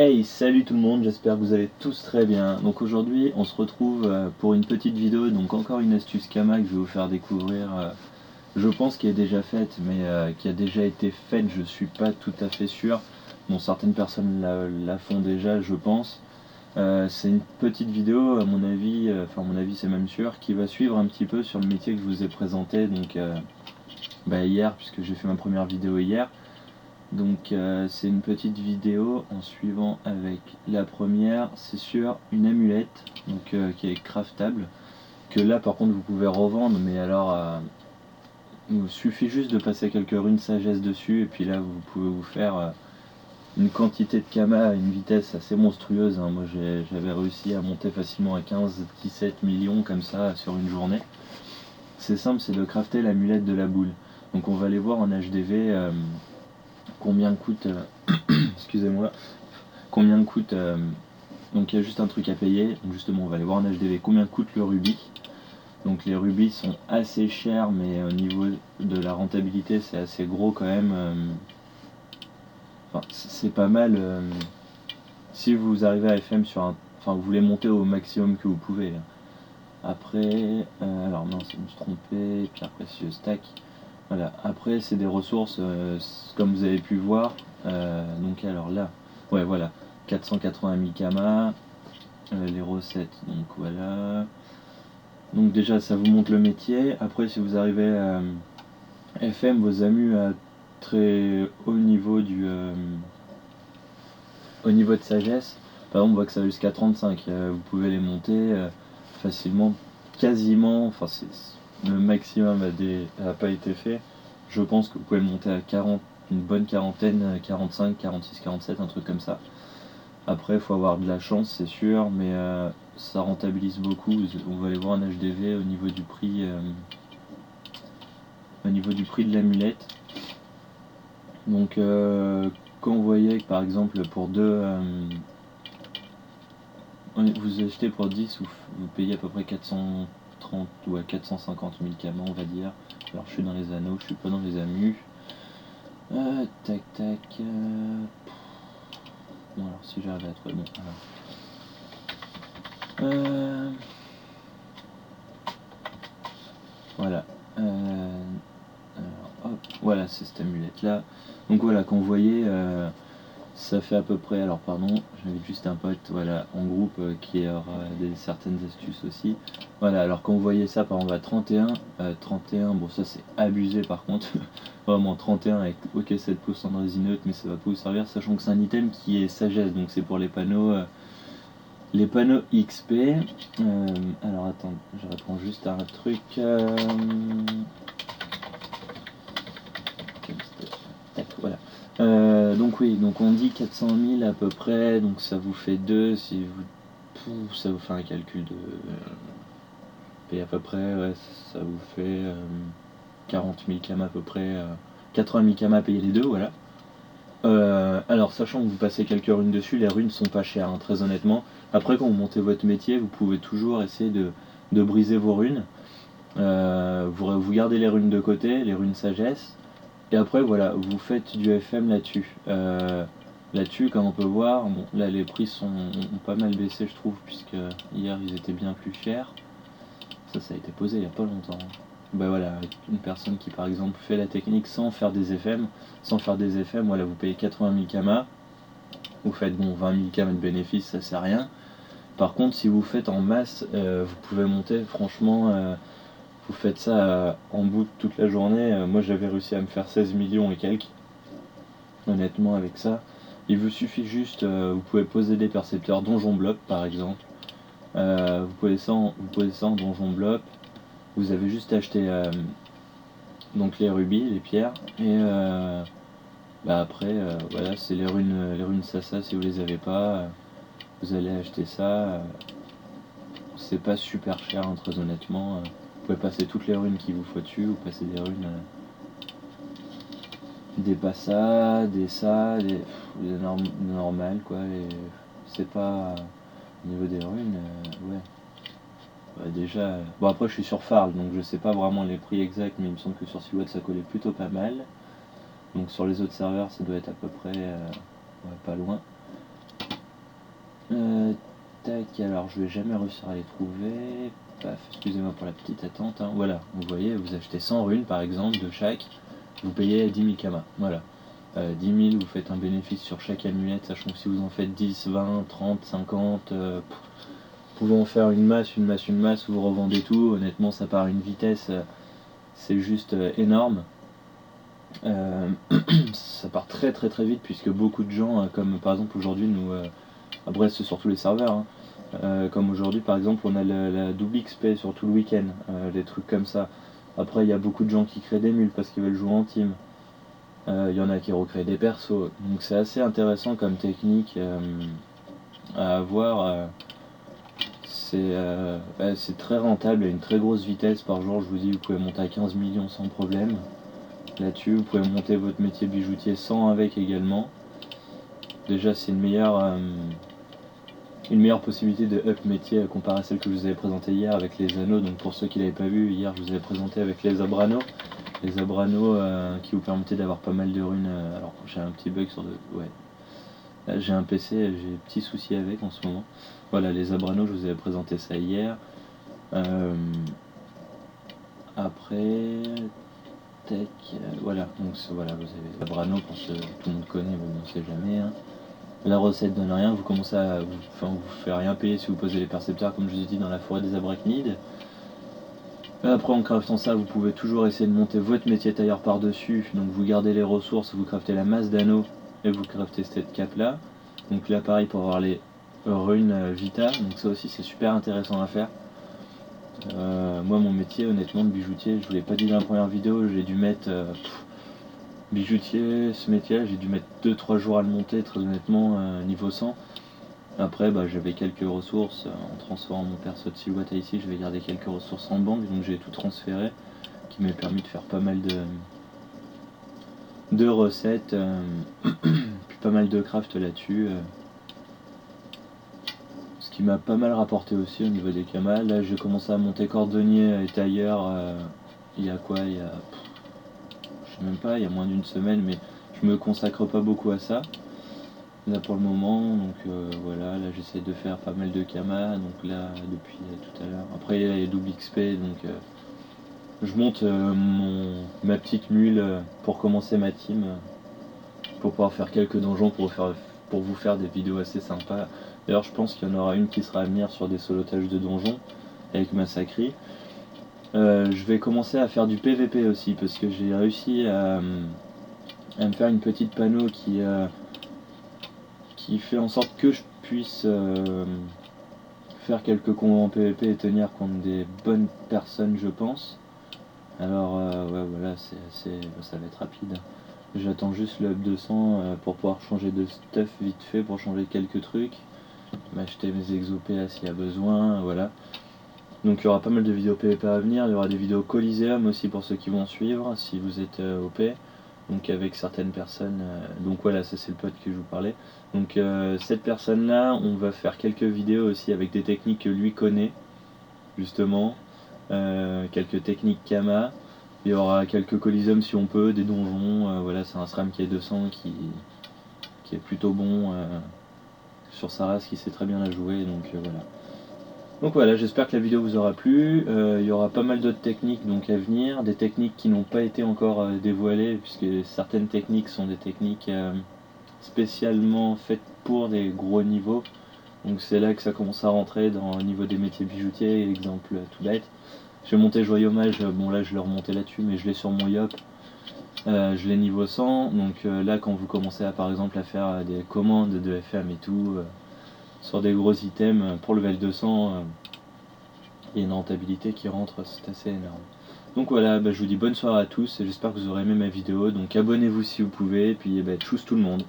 Hey, salut tout le monde, j'espère que vous allez tous très bien. Donc aujourd'hui, on se retrouve pour une petite vidéo, donc encore une astuce Kama que je vais vous faire découvrir. Je pense qu'elle est déjà faite, mais qui a déjà été faite, je suis pas tout à fait sûr. Bon, certaines personnes la font déjà, je pense. C'est une petite vidéo, à mon avis, enfin à mon avis c'est même sûr, qui va suivre un petit peu sur le métier que je vous ai présenté donc hier, puisque j'ai fait ma première vidéo hier. Donc c'est une petite vidéo en suivant avec la première, c'est sur une amulette donc, qui est craftable, que là par contre vous pouvez revendre, mais alors il vous suffit juste de passer quelques runes sagesse dessus et puis là vous pouvez vous faire une quantité de kama à une vitesse assez monstrueuse, hein. Moi j'avais réussi à monter facilement à 15-17 millions comme ça sur une journée. C'est simple, c'est de crafter l'amulette de la boule. Donc on va aller voir en HDV combien coûte excusez-moi, combien coûte donc il y a juste un truc à payer. Donc justement on va aller voir en HDV combien coûte le rubis. Donc les rubis sont assez chers, mais au niveau de la rentabilité c'est assez gros quand même. Enfin, c'est pas mal si vous arrivez à FM sur un, enfin vous voulez monter au maximum que vous pouvez. Après alors non, je me suis trompé, puis après si je stack, voilà, après c'est des ressources comme vous avez pu voir. Donc alors là, ouais voilà, 480 000 kama, les recettes, donc voilà. Donc déjà ça vous montre le métier. Après si vous arrivez à FM vos amus à très haut niveau au niveau de sagesse, par exemple on voit que ça va jusqu'à 35, vous pouvez les monter facilement, quasiment, enfin le maximum a pas été fait. Je pense que vous pouvez le monter à 40, une bonne quarantaine, 45, 46, 47, un truc comme ça. Après il faut avoir de la chance c'est sûr, mais ça rentabilise beaucoup. On va aller voir un HDV au niveau du prix de l'amulette. Donc quand vous voyez que par exemple pour deux vous achetez pour 10, vous payez à peu près 430 ou à 450 000 kama on va dire. Alors je suis dans les anneaux, je suis pas dans les amus. Tac tac. Bon alors si j'arrive à trouver, bon alors. Voilà. Alors, hop, voilà, c'est cette amulette là. Donc voilà, quand vous voyez, ça fait à peu près, alors pardon, j'avais juste un pote voilà, en groupe qui aura certaines astuces aussi. Voilà, alors quand vous voyez ça par exemple à 31, bon ça c'est abusé par contre, vraiment 31 avec ok 7 pouces en résine neutre, mais ça va pas vous servir, sachant que c'est un item qui est sagesse, donc c'est pour les panneaux XP. Alors attends, je réponds juste à un truc. Tac, voilà. Donc oui, donc on dit 400 000 à peu près, donc ça vous fait 2, si vous, ça vous fait un calcul de... et à peu près, ouais, ça vous fait 40 000 kama à peu près, 80 000 kama à payer les deux, voilà. Alors sachant que vous passez quelques runes dessus, les runes sont pas chères, hein, très honnêtement. Après quand vous montez votre métier, vous pouvez toujours essayer de briser vos runes. Vous gardez les runes de côté, les runes sagesse. Et après voilà, vous faites du FM là-dessus. Là-dessus, comme on peut voir, bon, là les prix ont pas mal baissé je trouve, puisque hier ils étaient bien plus chers. Ça a été posé il n'y a pas longtemps. Bah voilà, une personne qui par exemple fait la technique sans faire des FM, voilà, vous payez 80 000 kama, vous faites bon 20 000 kama de bénéfices, ça c'est rien. Par contre si vous faites en masse, vous pouvez monter, franchement, vous faites ça en bout de toute la journée. Moi j'avais réussi à me faire 16 millions et quelques, honnêtement avec ça. Il vous suffit juste, vous pouvez poser des percepteurs donjon bloc par exemple. Vous posez ça en donjon bloc. Vous avez juste acheté donc les rubis, les pierres, et après voilà, c'est les runes Sasa. Si vous les avez pas, vous allez acheter ça. C'est pas super cher, hein, très honnêtement. Vous pouvez passer toutes les runes qu'il vous faut dessus, ou passer des runes des Bassa, des ça, des normales quoi. Et c'est pas au niveau des runes, ouais. Déjà, bon après je suis sur Farl, donc je sais pas vraiment les prix exacts, mais il me semble que sur Silhouette ça collait plutôt pas mal. Donc sur les autres serveurs ça doit être à peu près ouais, pas loin. Tac, alors je vais jamais réussir à les trouver. Paf, excusez-moi pour la petite attente, hein. Voilà, vous voyez, vous achetez 100 runes par exemple de chaque, vous payez 10 000 kamas, voilà. 10 000, vous faites un bénéfice sur chaque amulette, sachant que si vous en faites 10, 20, 30, 50, vous pouvez en faire une masse, vous revendez tout, honnêtement ça part à une vitesse, c'est juste énorme. Ça part très très très vite puisque beaucoup de gens, comme par exemple aujourd'hui nous, à Brest c'est surtout les serveurs, hein, comme aujourd'hui par exemple on a la double XP sur tout le week-end, des trucs comme ça. Après il y a beaucoup de gens qui créent des mules parce qu'ils veulent jouer en team. Il y en a qui recréent des persos, donc c'est assez intéressant comme technique à avoir. C'est très rentable, à une très grosse vitesse par jour, je vous dis, vous pouvez monter à 15 millions sans problème. Là-dessus, vous pouvez monter votre métier bijoutier sans avec également. Déjà, c'est une meilleure possibilité de up métier comparée à celle que je vous avais présentée hier avec les anneaux. Donc pour ceux qui ne l'avaient pas vu, hier je vous avais présenté avec les abranos. Les abranos qui vous permettaient d'avoir pas mal de runes. Alors j'ai un petit bug sur de... Ouais. Là j'ai un PC, j'ai des petits soucis avec en ce moment. Voilà, les abranos, je vous avais présenté ça hier. Après... Tac, voilà, donc voilà, vous avez les abranos, pour ceux que tout le monde connaît, mais on ne sait jamais. Hein. La recette donne rien, vous commencez à vous fait rien payer si vous posez les percepteurs comme je vous ai dit dans la forêt des arachnides. Après en craftant ça vous pouvez toujours essayer de monter votre métier tailleur par dessus, donc vous gardez les ressources, vous craftez la masse d'anneaux et vous craftez cette cape là. Donc là pareil pour avoir les runes vita, donc ça aussi c'est super intéressant à faire. Moi mon métier honnêtement de bijoutier, je vous l'ai pas dit dans la première vidéo, j'ai dû mettre bijoutier, ce métier j'ai dû mettre 2-3 jours à le monter très honnêtement niveau 100. Après j'avais quelques ressources en transformant mon perso de silhouette ici, je vais garder quelques ressources en banque, donc j'ai tout transféré, qui m'a permis de faire pas mal de recettes, puis pas mal de craft là-dessus. Ce qui m'a pas mal rapporté aussi au niveau des kamas. Là j'ai commencé à monter cordonnier et tailleur il y a quoi, je sais même pas, il y a moins d'une semaine, mais je me consacre pas beaucoup à ça là pour le moment, donc voilà, là j'essaie de faire pas mal de kamas, donc là depuis tout à l'heure. Après il y a les double XP, donc je monte ma petite mule pour commencer ma team, pour pouvoir faire quelques donjons pour vous faire des vidéos assez sympas. D'ailleurs je pense qu'il y en aura une qui sera à venir sur des solotages de donjons avec Massacri. Je vais commencer à faire du PVP aussi parce que j'ai réussi à me faire une petite panneau qui fait en sorte que je puisse faire quelques combats en PVP et tenir contre des bonnes personnes je pense. Alors ouais voilà, ça va être rapide. J'attends juste le up 200 pour pouvoir changer de stuff vite fait, pour changer quelques trucs, m'acheter mes exos PA s'il y a besoin, voilà. Donc il y aura pas mal de vidéos PVP à venir, il y aura des vidéos Coliseum aussi pour ceux qui vont suivre, si vous êtes OP, donc avec certaines personnes, donc voilà, ça c'est le pote que je vous parlais. Donc cette personne là, on va faire quelques vidéos aussi avec des techniques que lui connaît, justement, quelques techniques Kama, il y aura quelques Coliseum si on peut, des donjons, voilà, c'est un SRAM qui est 200 qui est plutôt bon sur sa race, qui sait très bien la jouer, donc voilà. Donc voilà, j'espère que la vidéo vous aura plu. Il y aura pas mal d'autres techniques donc à venir, des techniques qui n'ont pas été encore dévoilées, puisque certaines techniques sont des techniques spécialement faites pour des gros niveaux. Donc c'est là que ça commence à rentrer dans le niveau des métiers bijoutiers, exemple tout bête. J'ai monté Joyeux Mage, bon là je l'ai remonté là-dessus, mais je l'ai sur mon Yop. Je l'ai niveau 100, donc là quand vous commencez à par exemple à faire des commandes de FM et tout, sur des gros items pour level 200, il y a une rentabilité qui rentre, c'est assez énorme. Donc voilà, je vous dis bonne soirée à tous et j'espère que vous aurez aimé ma vidéo. Donc abonnez-vous si vous pouvez, et puis tchuss tout le monde.